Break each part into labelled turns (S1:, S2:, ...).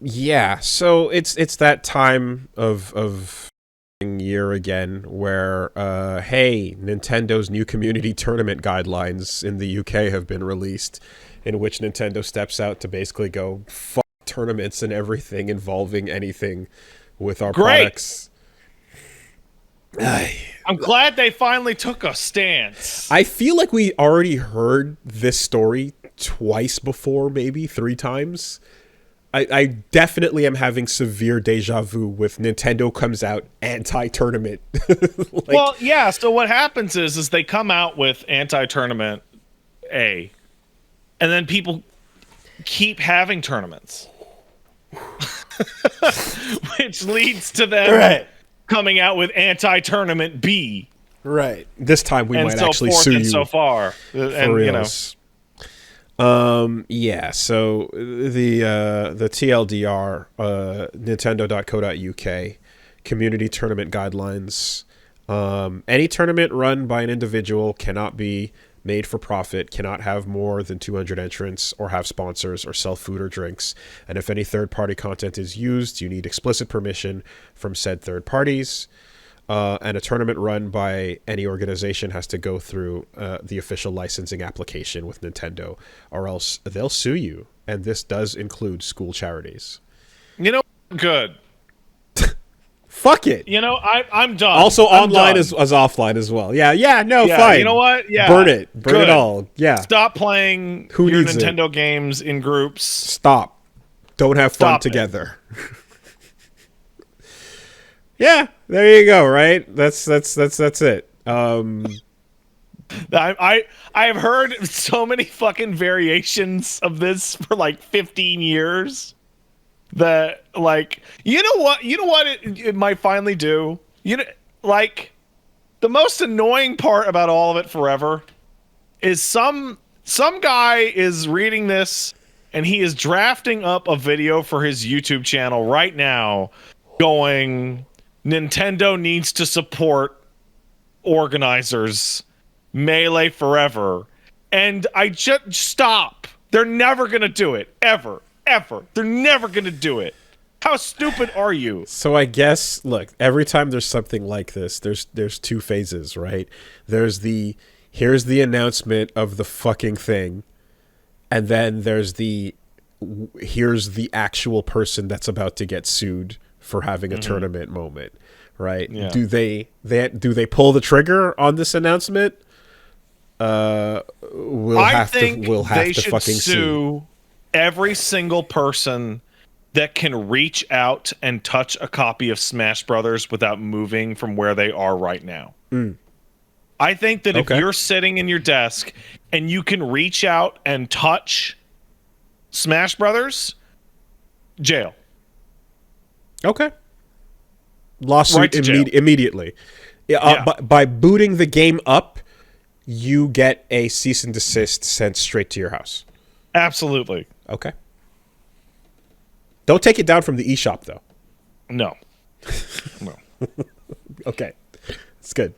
S1: Yeah, so it's that time of year again where hey, Nintendo's new community tournament guidelines in the UK have been released, in which Nintendo steps out to basically go fuck tournaments and everything involving anything with our
S2: Great.
S1: products.
S2: I'm glad they finally took a stance.
S1: I feel like we already heard this story twice before, maybe 3 times. I definitely am having severe deja vu with Nintendo comes out anti-tournament. Like,
S2: Well, yeah, so what happens is they come out with anti-tournament A, and then people keep having tournaments. Which leads to them coming out with anti-tournament B.
S1: right. This time we
S2: and
S1: might
S2: so
S1: actually
S2: forth
S1: sue
S2: and
S1: you.
S2: so far.
S1: For
S2: And,
S1: reals. Yeah, so the TLDR, nintendo.co.uk, community tournament guidelines. Any tournament run by an individual cannot be made for profit, cannot have more than 200 entrants, or have sponsors, or sell food or drinks. And if any third-party content is used, you need explicit permission from said third parties. And a tournament run by any organization has to go through the official licensing application with Nintendo, or else they'll sue you. And this does include school charities.
S2: Good.
S1: Fuck it.
S2: I'm done.
S1: Also
S2: I'm
S1: online
S2: done.
S1: as offline as well. Yeah, no,
S2: Yeah,
S1: fine.
S2: you know what? Yeah.
S1: Burn it
S2: Good.
S1: all. Yeah.
S2: Stop playing
S1: Who
S2: your
S1: needs it?
S2: Nintendo games in groups.
S1: Stop. Don't have fun
S2: Stop it.
S1: together. Yeah, there you go, right? That's it.
S2: I have heard so many fucking variations of this for like 15 years that you know what it might finally do. Like the most annoying part about all of it forever is some guy is reading this and he is drafting up a video for his YouTube channel right now going, Nintendo needs to support organizers, Melee forever. And I just stop. They're never going to do it. Ever. They're never going to do it. How stupid are you?
S1: So I guess, look, every time there's something like this, there's 2 phases, right? There's here's the announcement of the fucking thing, and then there's here's the actual person that's about to get sued for having a tournament moment, right?
S2: Yeah.
S1: Do they pull the trigger on this announcement? We'll have to fucking
S2: sue every single person that can reach out and touch a copy of Smash Brothers without moving from where they are right now. I think that if you're sitting in your desk and you can reach out and touch Smash Brothers, jail.
S1: Okay. Lawsuit
S2: Right to jail.
S1: Immediately. Yeah, by booting the game up, you get a cease and desist sent straight to your house.
S2: Absolutely.
S1: Okay. Don't take it down from the eShop, though.
S2: No.
S1: Okay. It's good.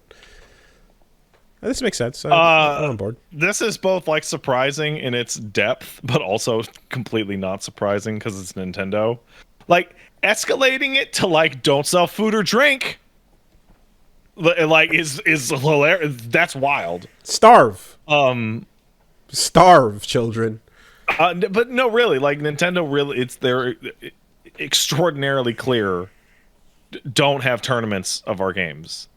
S1: This makes sense. I'm on board.
S2: This is both like surprising in its depth, but also completely not surprising because it's Nintendo. Like escalating it to like don't sell food or drink, like is hilarious. That's wild.
S1: Starve. Starve, children.
S2: But no, really, like Nintendo really, they're extraordinarily clear. Don't have tournaments of our games.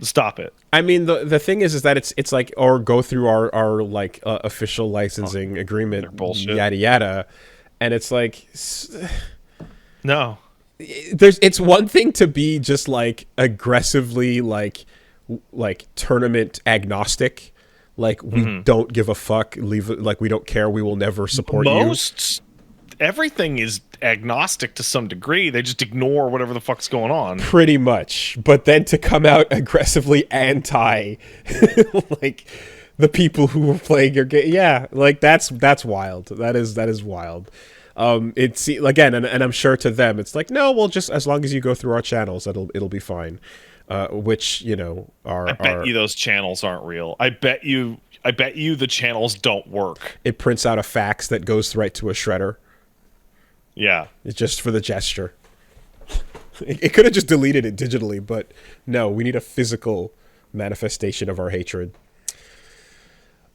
S2: Stop it.
S1: I mean, the thing is that it's like, or go through our like official licensing agreement,
S2: bullshit.
S1: yada yada, and it's like,
S2: No.
S1: it's one thing to be just like aggressively like tournament agnostic, like we don't give a fuck, leave it, like we don't care, we will never support you.
S2: Everything is agnostic to some degree. They just ignore whatever the fuck's going on.
S1: Pretty much. But then to come out aggressively anti like the people who were playing your game, yeah, like that's wild. That is wild. It's again, and I'm sure to them it's like, no, well, just as long as you go through our channels, it'll be fine. Which are.
S2: I bet you those channels aren't real. I bet you the channels don't work.
S1: It prints out a fax that goes right to a shredder.
S2: Yeah.
S1: It's just for the gesture. It could have just deleted it digitally, but no, we need a physical manifestation of our hatred.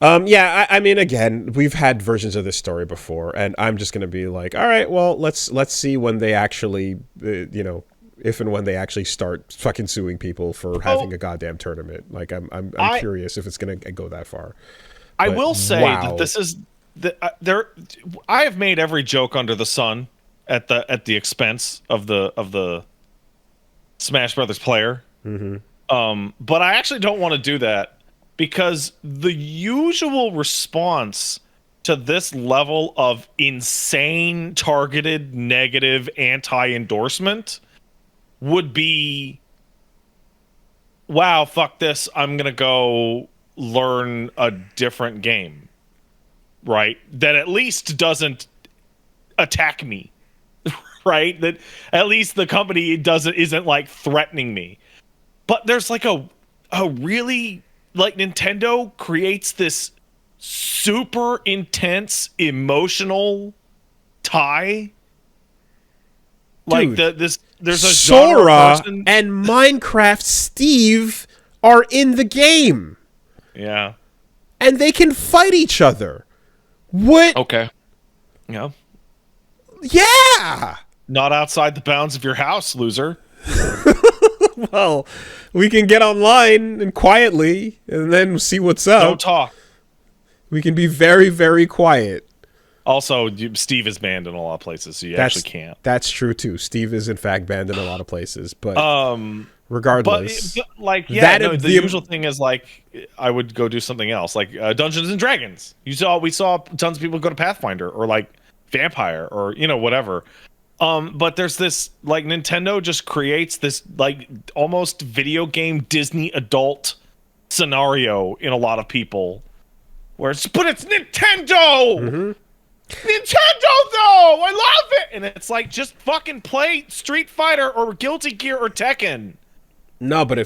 S1: Yeah, I mean, again, we've had versions of this story before, and I'm just going to be like, all right, well, let's see when they actually, if and when they actually start fucking suing people for having a goddamn tournament. Like, I'm curious if it's going to go that far.
S2: I will say that this is I have made every joke under the sun at the expense of the Smash Brothers player. But I actually don't want to do that, because the usual response to this level of insane, targeted, negative, anti-endorsement would be, wow, fuck this, I'm gonna go learn a different game, right? That at least doesn't attack me, right? That at least the company isn't like threatening me. But there's like a really, like, Nintendo creates this super intense emotional tie. Like
S1: Dude,
S2: there's a
S1: Sora
S2: person,
S1: and Minecraft Steve are in the game.
S2: yeah,
S1: And they can fight each other. What?
S2: okay, yeah,
S1: Yeah!
S2: not outside the bounds of your house, loser.
S1: Well, we can get online and quietly and then see what's up.
S2: Don't talk.
S1: We can be very, very quiet.
S2: Also, Steve is banned in a lot of places, so you actually can't.
S1: That's true too. Steve is in fact banned in a lot of places, but regardless,
S2: but like, yeah, the usual thing is like, I would go do something else, like Dungeons and Dragons. We saw tons of people go to Pathfinder or like Vampire or whatever. But there's this, like, Nintendo just creates this like almost video game Disney adult scenario in a lot of people, where it's Nintendo. Nintendo, though, I love it, and it's like, just fucking play Street Fighter or Guilty Gear or Tekken.
S1: No, but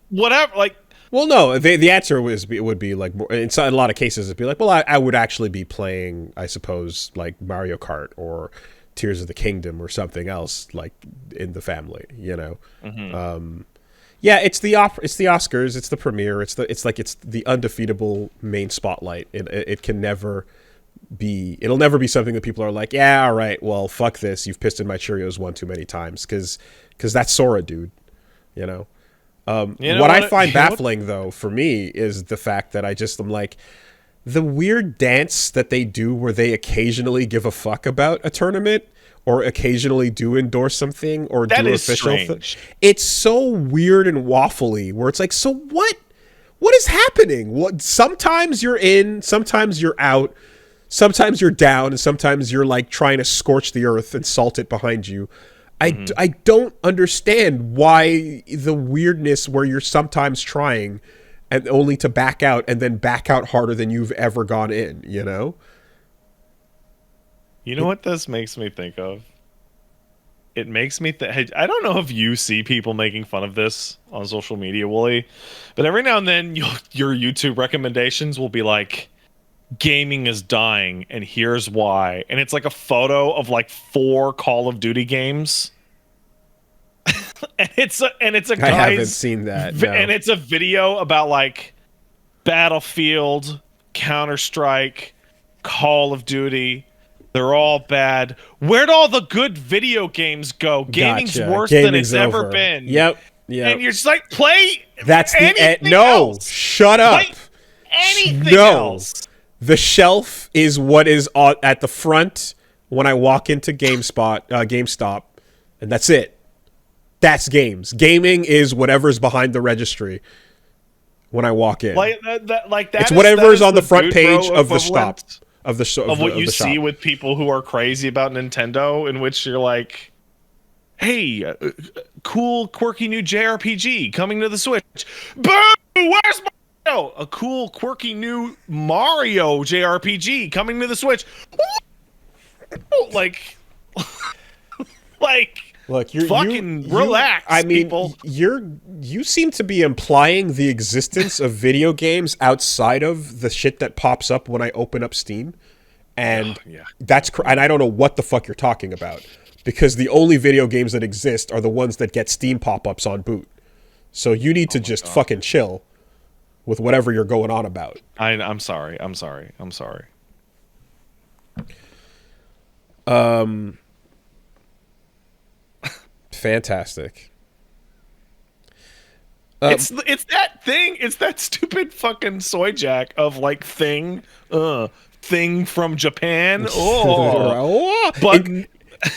S2: Whatever, like.
S1: Well, no, the answer would be like, in a lot of cases it'd be like, well, I would actually be playing, I suppose, like Mario Kart or Tears of the Kingdom or something else, like, in the family, Yeah, it's the Oscars, it's the premiere, it's the undefeatable main spotlight. It'll never be something that people are like, yeah, all right, well, fuck this, you've pissed in my Cheerios one too many times, because that's Sora, dude. What I find baffling, though, for me, is the fact that I'm like, the weird dance that they do where they occasionally give a fuck about a tournament or occasionally do endorse something or
S2: that
S1: do official thing. It's so weird and waffly, where it's like, so what is happening? Sometimes you're in, sometimes you're out, sometimes you're down, and sometimes you're like trying to scorch the earth and salt it behind you. I don't understand why the weirdness where you're sometimes trying and only to back out and then back out harder than you've ever gone in, You know
S2: what this makes me think of? It makes me think, I don't know if you see people making fun of this on social media, Wooly, but every now and then your YouTube recommendations will be like, gaming is dying and here's why, and it's like a photo of like 4 Call of Duty games. and it's a guy's,
S1: I haven't seen that, no.
S2: And it's a video about like Battlefield, Counter-Strike, Call of Duty. They're all bad. Where'd all the good video games go? Gaming's worse than it's ever been.
S1: Yep.
S2: And you're just like, play.
S1: That's
S2: anything
S1: no.
S2: Else.
S1: Shut up.
S2: Play anything else.
S1: The shelf is what is at the front when I walk into GameStop, and that's it. That's games. Gaming is whatever's behind the registry when I walk in. It's whatever's on the front page of the shop. Of what you see
S2: with people who are crazy about Nintendo, in which you're like, hey, cool, quirky new JRPG coming to the Switch. Boo! Where's Mario? A cool, quirky new Mario JRPG coming to the Switch.
S1: Look,
S2: relax.
S1: I mean,
S2: people.
S1: You seem to be implying the existence of video games outside of the shit that pops up when I open up Steam, And
S2: yeah.
S1: and I don't know what the fuck you're talking about, because the only video games that exist are the ones that get Steam pop-ups on boot. So you need to just fucking chill with whatever you're going on about.
S2: I'm sorry.
S1: Fantastic.
S2: It's that thing. It's that stupid fucking soy jack of like thing from Japan. Oh, but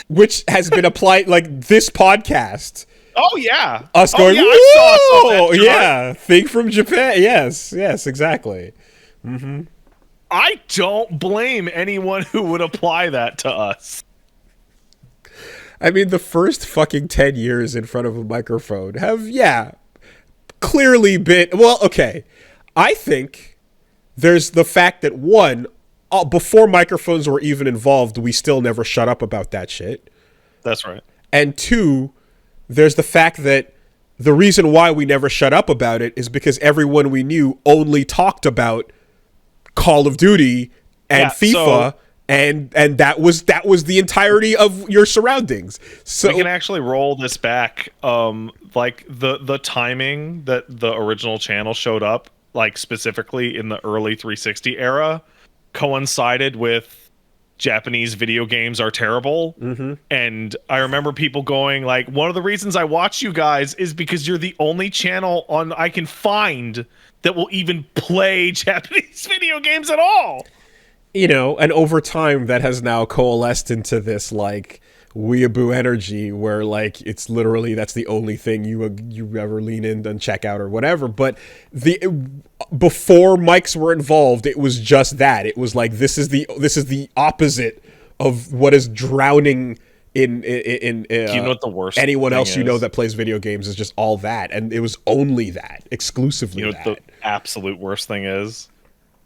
S1: which has been applied like this podcast.
S2: Oh yeah,
S1: us going.
S2: Yeah, I saw that,
S1: yeah, thing from Japan. Yes, exactly. Mm-hmm.
S2: I don't blame anyone who would apply that to us.
S1: I mean, the first fucking 10 years in front of a microphone have, clearly been... Well, okay. I think there's the fact that, one, before microphones were even involved, we still never shut up about that shit.
S2: That's right.
S1: And two, there's the fact that the reason why we never shut up about it is because everyone we knew only talked about Call of Duty and FIFA... And that was the entirety of your surroundings. So
S2: we can actually roll this back. Like the timing that the original channel showed up, like specifically in the early 360 era, coincided with Japanese video games are terrible.
S1: Mm-hmm.
S2: And I remember people going like, one of the reasons I watch you guys is because you're the only channel I can find that will even play Japanese video games at all.
S1: You know, and over time that has now coalesced into this like weeaboo energy where like it's literally that's the only thing you ever lean in and check out or whatever. But before mics were involved, it was just that. It was like this is the opposite of what is drowning in
S2: you know what the worst
S1: anyone else
S2: is?
S1: You know that plays video games is just all that, and it was only that, exclusively.
S2: You know what the absolute worst thing is?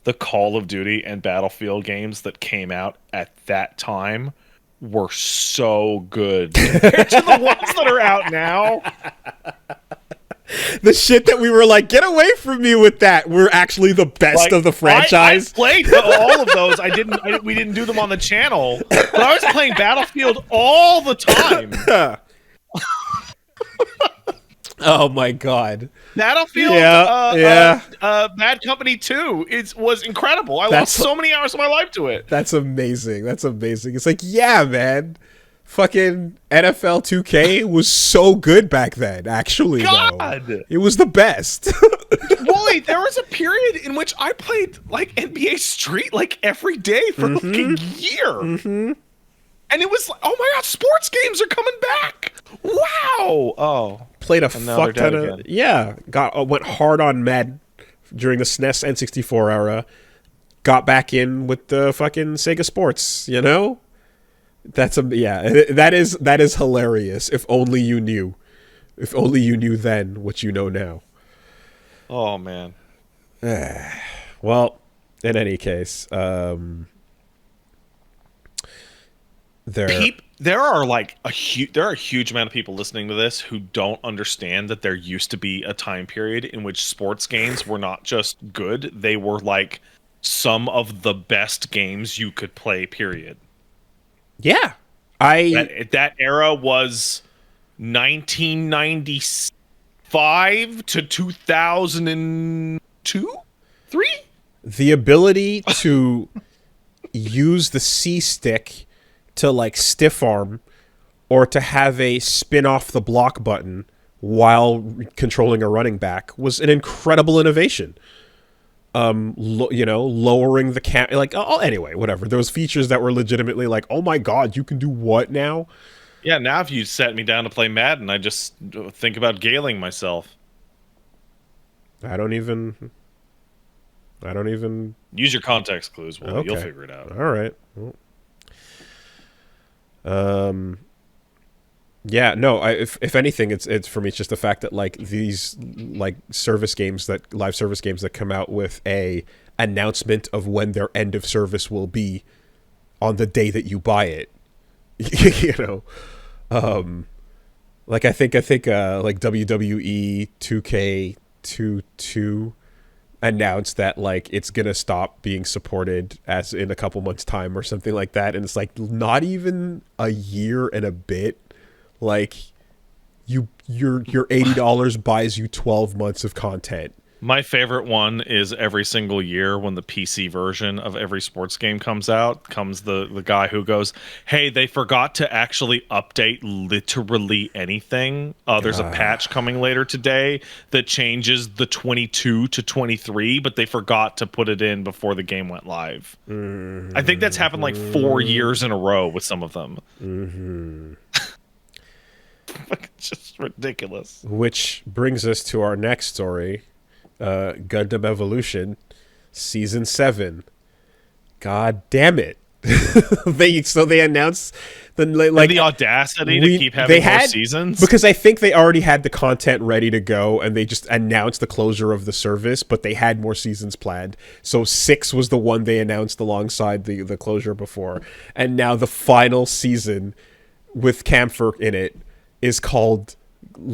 S2: The Call of Duty and Battlefield games that came out at that time were so good compared to the ones that are out now.
S1: The shit that we were like, get away from me with that. We're actually the best of the franchise.
S2: I played all of those. We didn't do them on the channel, but I was playing Battlefield all the time.
S1: Oh my god.
S2: Battlefield, Bad Company 2 was incredible. I lost so many hours of my life to it.
S1: That's amazing. It's like, yeah, man. Fucking NFL 2K was so good back then, actually.
S2: God!
S1: Though. It was the best.
S2: Wooly, there was a period in which I played like NBA Street like every day for like a year.
S1: Mm-hmm.
S2: And it was like, oh my god, sports games are coming back. Wow. Oh.
S1: Played a fuck ton of... went hard on Madden during the SNES N64 era. Got back in with the fucking Sega Sports, you know? That is hilarious. If only you knew. If only you knew then what you know now.
S2: Oh, man.
S1: Well, in any case,
S2: there are a huge amount of people listening to this who don't understand that there used to be a time period in which sports games were not just good, they were like some of the best games you could play, period.
S1: Yeah.
S2: That era was 1995 to 2002? 3?
S1: The ability to use the C stick to like stiff arm or to have a spin off the block button while controlling a running back was an incredible innovation. Lowering the anyway, whatever. Those features that were legitimately like, oh my god, you can do what now?
S2: Yeah, now if you set me down to play Madden, I just think about galing myself.
S1: I don't even
S2: use your context clues. Well,
S1: okay.
S2: You'll figure it out.
S1: All right. Well, yeah, no. If anything, it's for me. It's just the fact that like these like live service games that come out with a announcement of when their end of service will be on the day that you buy it. You know, like I think like WWE 2K22 announced that like it's gonna stop being supported as in a couple months time or something like that, and it's like not even a year and a bit. Like your $80 buys you 12 months of content.
S2: My favorite one is every single year when the PC version of every sports game comes out, comes the guy who goes, "Hey, they forgot to actually update literally anything. There's a patch coming later today that changes the 22 to 23, but they forgot to put it in before the game went live." I think that's happened like 4 years in a row with some of them. Just ridiculous.
S1: Which brings us to our next story. Gundam Evolution Season 7. God damn it. they announced
S2: the audacity to keep having more seasons,
S1: because I think they already had the content ready to go and they just announced the closure of the service, but they had more seasons planned. So 6 was the one they announced alongside the closure before, and now the final season with Camphor in it is called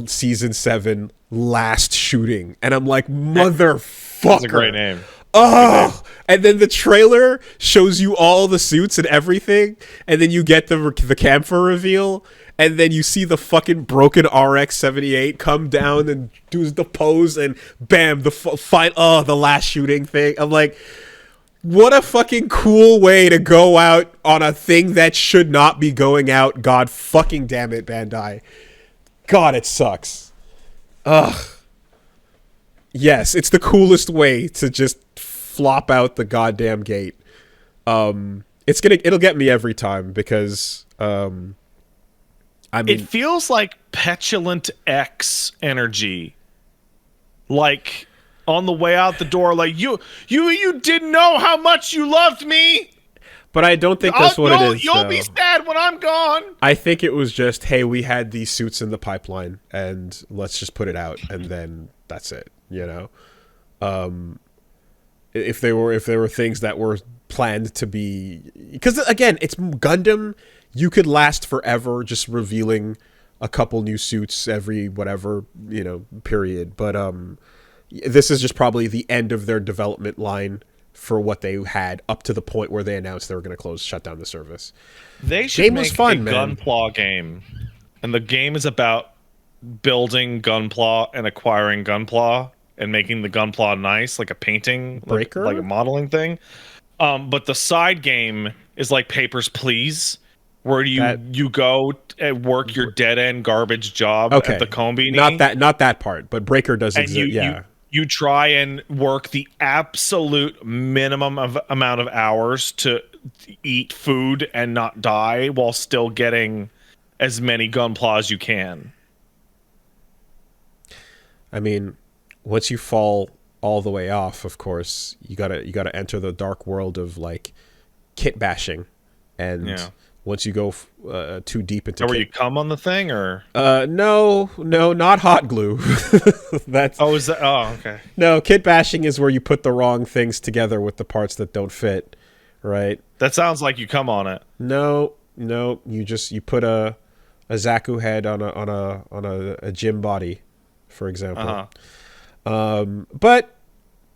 S1: Season 7 Last Shooting, and I'm like, motherfucker,
S2: that's a great name.
S1: Oh, and then the trailer shows you all the suits and everything, and then you get the Camphor reveal, and then you see the fucking broken RX-78 come down and do the pose, and bam, the last shooting thing. I'm like, what a fucking cool way to go out on a thing that should not be going out. God fucking damn it, Bandai. God, it sucks. Ugh. Yes, it's the coolest way to just flop out the goddamn gate. It'll get me every time because I mean,
S2: it feels like petulant X energy. Like on the way out the door, like you didn't know how much you loved me.
S1: But I don't think that's what it is.
S2: You'll be sad when I'm gone.
S1: I think it was just, hey, we had these suits in the pipeline, and let's just put it out, and then that's it. You know, if there were things that were planned to be, because again, it's Gundam. You could last forever just revealing a couple new suits every whatever, you know, period. But this is just probably the end of their development line for what they had up to the point where they announced they were going to shut down the service.
S2: They should make a Gunpla game, and the game is about building Gunpla and acquiring Gunpla and making the Gunpla nice, like a painting,
S1: Breaker,
S2: like a modeling thing. But the side game is like Papers, Please, where you go and work your dead end garbage job at the Combini.
S1: Not that part, but Breaker does exist.
S2: You try and work the absolute minimum of amount of hours to eat food and not die while still getting as many Gunpla as you can.
S1: I mean, once you fall all the way off, of course, you gotta enter the dark world of like kit bashing, and once you go too deep into,
S2: where you come on the thing, or
S1: no, not hot glue.
S2: Okay.
S1: No, kit bashing is where you put the wrong things together with the parts that don't fit, right?
S2: That sounds like you come on it.
S1: No, you put a Zaku head on a gym body, for example.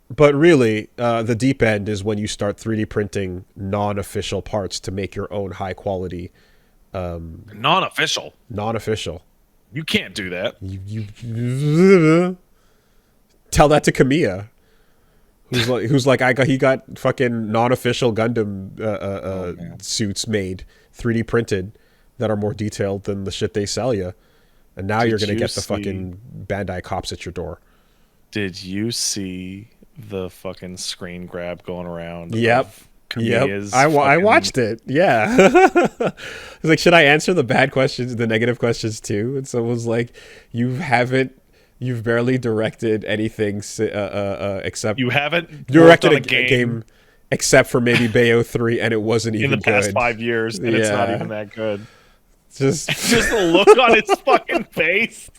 S1: But really, the deep end is when you start 3D printing non-official parts to make your own high quality.
S2: Non-official.
S1: You
S2: can't do that.
S1: You tell that to Kamiya, who's like he got fucking non-official Gundam suits made 3D printed that are more detailed than the shit they sell you, and now you're gonna get the fucking Bandai cops at your door.
S2: Did you see the fucking screen grab going around?
S1: Yep. I watched it. Yeah. I was like, should I answer the bad questions, the negative questions too? And someone was like, you've barely directed anything except
S2: you haven't
S1: directed a game except for maybe Bayo 3, and it wasn't even
S2: in the past
S1: good.
S2: 5 years, and it's not even that good.
S1: Just
S2: the look on his fucking face.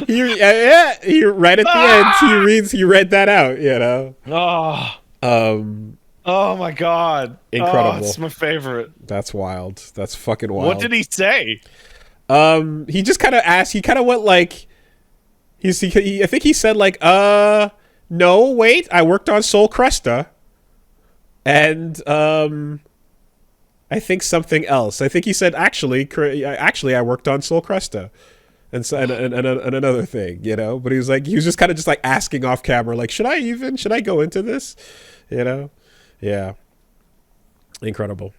S1: He right at the end he read that out, you know.
S2: Oh my god,
S1: incredible.
S2: It's my favorite.
S1: That's wild. That's fucking wild.
S2: What did he say?
S1: He just kind of asked, he kind of went like I think he said like no, wait, I worked on Soul Cresta, and I think something else. I think he said actually I worked on Soul Cresta. And, so, and another thing, you know, but he was just kind of just like asking off camera, like, should I go into this, you know? Yeah, incredible.